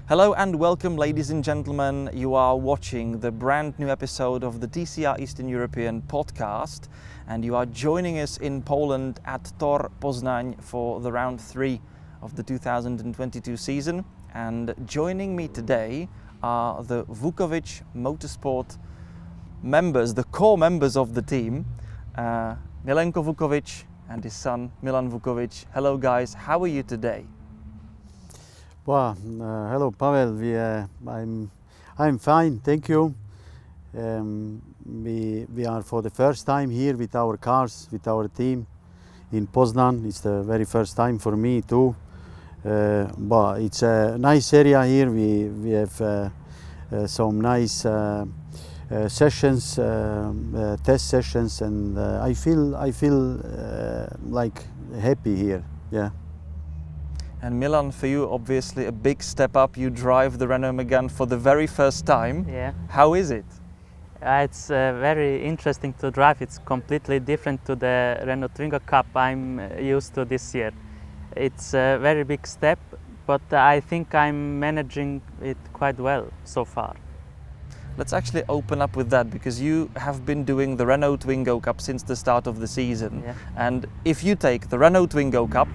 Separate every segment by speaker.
Speaker 1: Hello and welcome, ladies and gentlemen. You are watching the brand new episode of the TCR Eastern European podcast, and you are joining us in Poland at Tor Poznań for the round 3 of the 2022 season. And joining me today are the Vukovićs Motorsport members, the core members of the team, Milenko Vukovićs and his son Milan Vukovićs. Hello guys, how are you today?
Speaker 2: Well, hello Pavel, I'm fine, thank you. We are for the first time here with our cars, with our team in Poznan. It's the very first time for me too. But it's a nice area here. We have some nice sessions, test sessions, and I feel like happy here. Yeah.
Speaker 1: And Milan, for you, obviously a big step up. You drive the Renault Mégane for the very first time.
Speaker 3: Yeah.
Speaker 1: How is it?
Speaker 3: It's very interesting to drive. It's completely different to the Renault Twingo Cup I'm used to this year. It's a very big step, but I think I'm managing it quite well so far.
Speaker 1: Let's actually open up with that, because you have been doing the Renault Twingo Cup since the start of the season.
Speaker 3: Yeah.
Speaker 1: And if you take the Renault Twingo Cup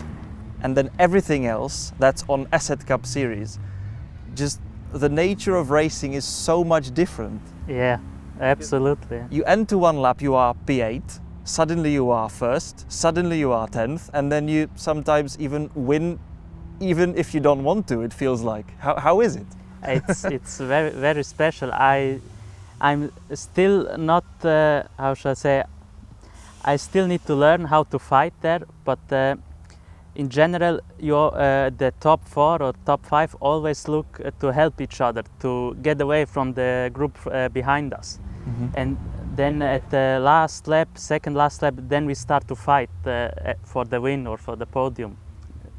Speaker 1: and then everything else that's on Asset Cup series, just the nature of racing is so much different.
Speaker 3: Yeah, absolutely.
Speaker 1: You enter one lap, you are P8, suddenly you are first, suddenly you are 10th, and then you sometimes even win, even if you don't want to, it feels like. How is it?
Speaker 3: It's very special. I'm still not, how should I say, I still need to learn how to fight there, but in general, the top 4 or top 5 always look to help each other, to get away from the group behind us.
Speaker 1: Mm-hmm.
Speaker 3: And then at the last lap, second last lap, then we start to fight for the win or for the podium.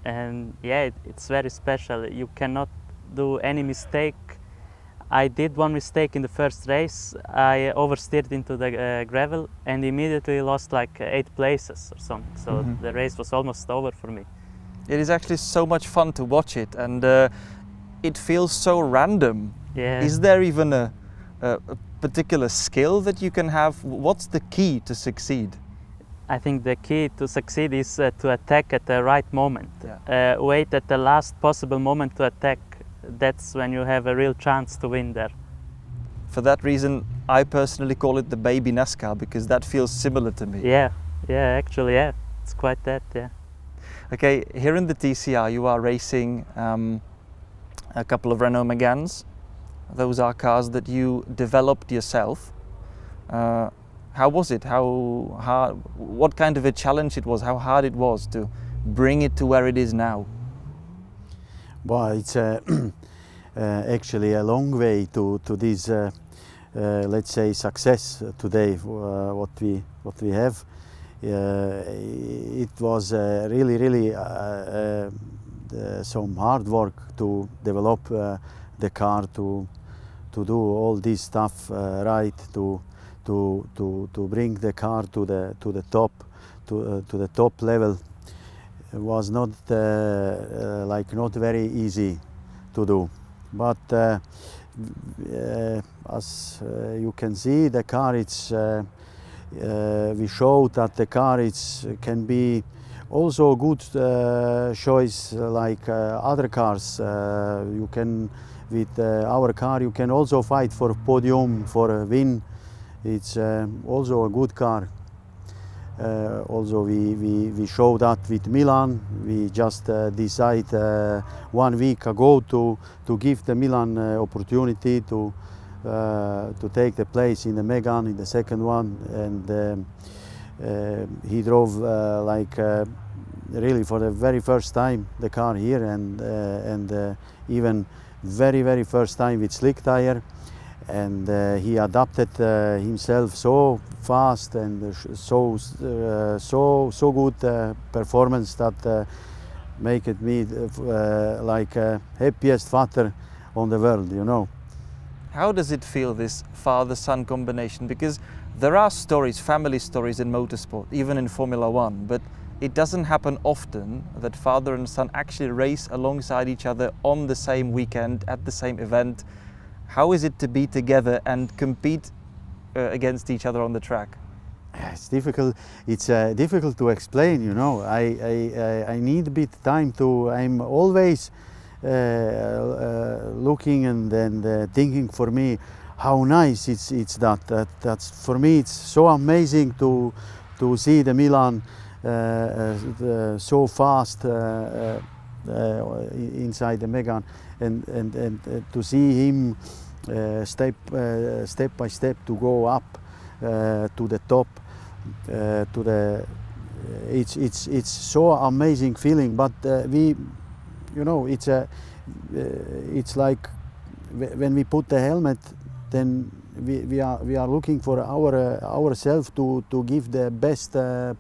Speaker 3: And yeah, it's very special. You cannot do any mistake. I did one mistake in the first race. I oversteered into the gravel and immediately lost like 8 places or something. So
Speaker 1: Mm-hmm.
Speaker 3: the race was almost over for me.
Speaker 1: It is actually so much fun to watch it, and it feels so random.
Speaker 3: Yeah.
Speaker 1: Is there even a particular skill that you can have? What's the key to succeed?
Speaker 3: I think the key to succeed is to attack at the right moment.
Speaker 1: Yeah.
Speaker 3: Wait at the last possible moment to attack. That's when you have a real chance to win there.
Speaker 1: For that reason, I personally call it the baby NASCAR, because that feels similar to me.
Speaker 3: Yeah, actually, yeah, it's quite that, yeah.
Speaker 1: Okay, here in the TCR you are racing a couple of Renault Méganes. Those are cars that you developed yourself. How was it? How hard? What kind of a challenge it was? How hard it was to bring it to where it is now?
Speaker 2: Well, it's actually a long way to this, let's say, success today. What we have, it was really some hard work to develop the car, to do all this stuff right, to bring the car to the top level. It was not not very easy to do, but as you can see, the car we showed that the car can be also a good choice like other cars. You can, with our car, you can also fight for podium, for a win. It's also a good car. Also, we showed that with Milan. We just decided 1 week ago to give the Milan opportunity to take the place in the Mégane, in the second one, and he drove really for the very first time the car here, and even very first time with slick tire. And he adapted himself so fast and so good performance that make it me like happiest father on the world, you know.
Speaker 1: How does it feel, this father-son combination? Because there are stories, family stories in motorsport, even in Formula One, but it doesn't happen often that father and son actually race alongside each other on the same weekend at the same event. How is it to be together and compete against each other on the track?
Speaker 2: It's difficult. It's difficult to explain. You know, I need a bit time to. I'm always looking and thinking for me how nice it's that's for me it's so amazing to see the Milan so fast inside the Mégane and to see him step by step to go up to the top to the it's so amazing feeling, but we, you know, it's it's like when we put the helmet, then we are looking for ourselves to give the best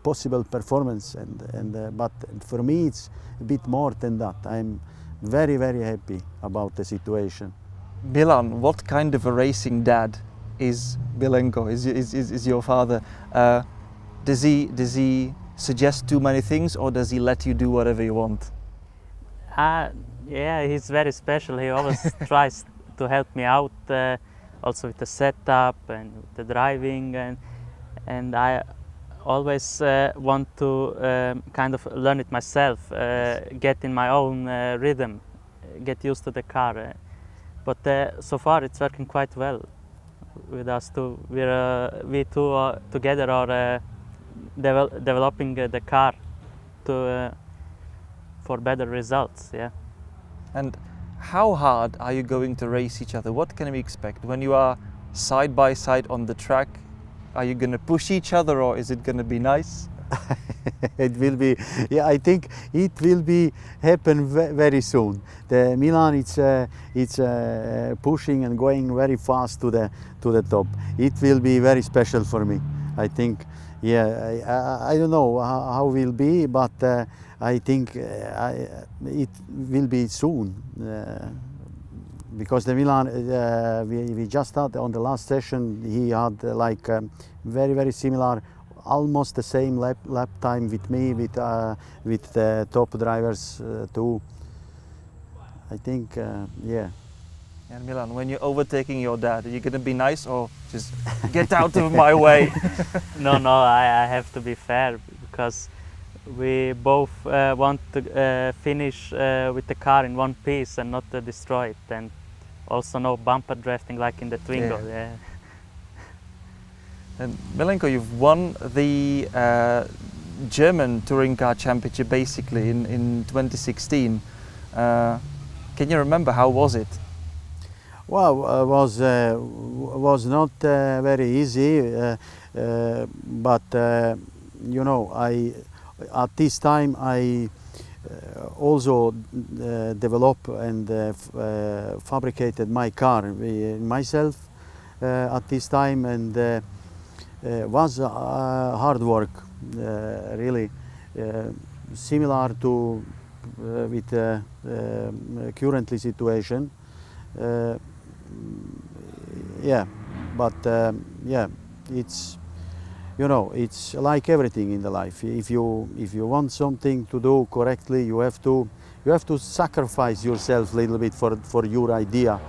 Speaker 2: possible performance, and but for me it's a bit more than that. I'm very happy about the situation.
Speaker 1: Milan, what kind of a racing dad is Milenko? Is your father? Does he suggest too many things, or does he let you do whatever you want?
Speaker 3: Yeah, he's very special. He always tries to help me out, also with the setup and with the driving, and I always want to kind of learn it myself, get in my own rhythm, get used to the car. But so far it's working quite well with us two. We two together are developing the car for better results. Yeah.
Speaker 1: And how hard are you going to race each other? What can we expect when you are side by side on the track? Are you going to push each other, or is it going to be nice?
Speaker 2: It will be, yeah, I think it will be happen very soon. The Milan, it's pushing and going very fast to the top. It will be very special for me. I think, yeah, I don't know how it will be, but I think it will be soon. Because the Milan, we just started on the last session. He had like very similar, almost the same lap time with me, with the top drivers too. I think, yeah.
Speaker 1: And Milan, when you're overtaking your dad, are you going to be nice or just get out of my way?
Speaker 3: No, I have to be fair, because we both want to finish with the car in one piece and not destroy it, and also no bumper drafting like in the Twingo. Yeah.
Speaker 1: And Milenko, you've won the German Touring Car Championship basically in 2016. Can you remember, how was it?
Speaker 2: Well, was not very easy, but you know, at this time I also developed and fabricated my car myself at this time, and was hard work, really similar to with currently situation. Yeah, but yeah, it's, you know, it's like everything in the life. If you want something to do correctly, you have to sacrifice yourself a little bit for your idea,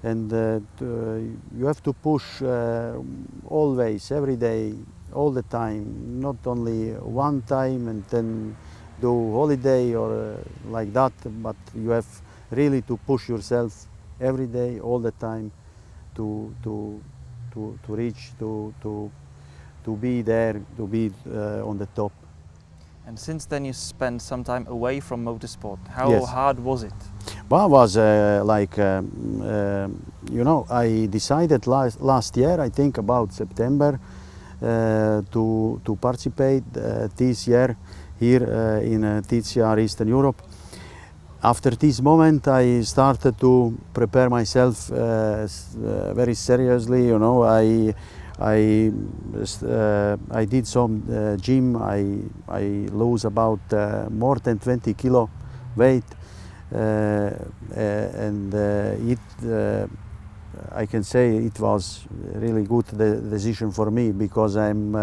Speaker 2: and you have to push always, every day, all the time, not only one time and then do holiday or like that, but you have really to push yourself every day, all the time, to reach, to be there, to be on the top.
Speaker 1: And since then you spent some time away from motorsport. How
Speaker 2: Yes.
Speaker 1: hard was it?
Speaker 2: Well, it was like, you know, I decided last year, I think about September, to participate this year here in TCR Eastern Europe. After this moment, I started to prepare myself very seriously. You know, I did some gym. I lose about more than 20 kilo weight, and I can say it was really good decision for me, because I'm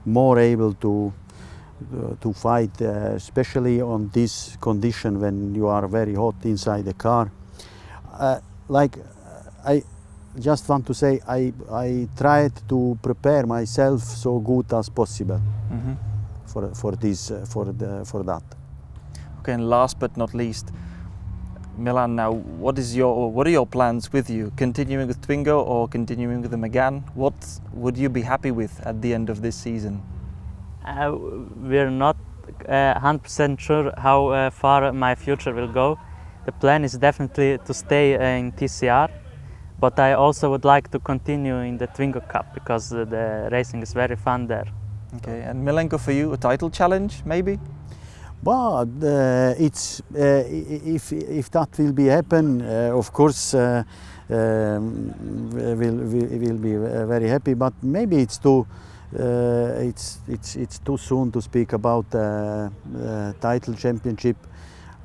Speaker 2: more able to to fight, especially on this condition when you are very hot inside the car. I just want to say I tried to prepare myself so good as possible for that.
Speaker 1: Okay, and last but not least, Milan, now what are your plans with you? Continuing with Twingo or continuing with the Mégane? What would you be happy with at the end of this season?
Speaker 3: We're not 100% sure how far my future will go. The plan is definitely to stay in TCR, but I also would like to continue in the Twingo Cup because the racing is very fun there.
Speaker 1: Okay, and Milenko, for you, a title challenge maybe?
Speaker 2: But it's if that will be happen, of course we'll be very happy. But maybe it's too soon to speak about title championship.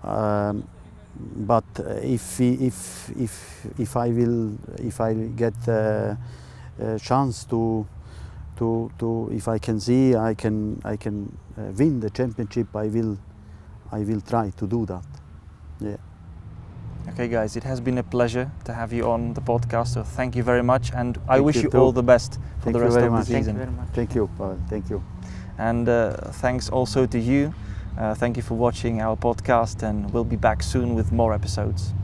Speaker 2: But if I get a chance to if I can see I can win the championship, I will try to do that. Yeah.
Speaker 1: Okay, guys, it has been a pleasure to have you on the podcast. So thank you very much, and I wish you
Speaker 2: too.
Speaker 1: all the best for the rest of the season.
Speaker 3: Thank you very much.
Speaker 2: Thank you, Pavel. Thank you.
Speaker 1: And thanks also to you. Thank you for watching our podcast, and we'll be back soon with more episodes.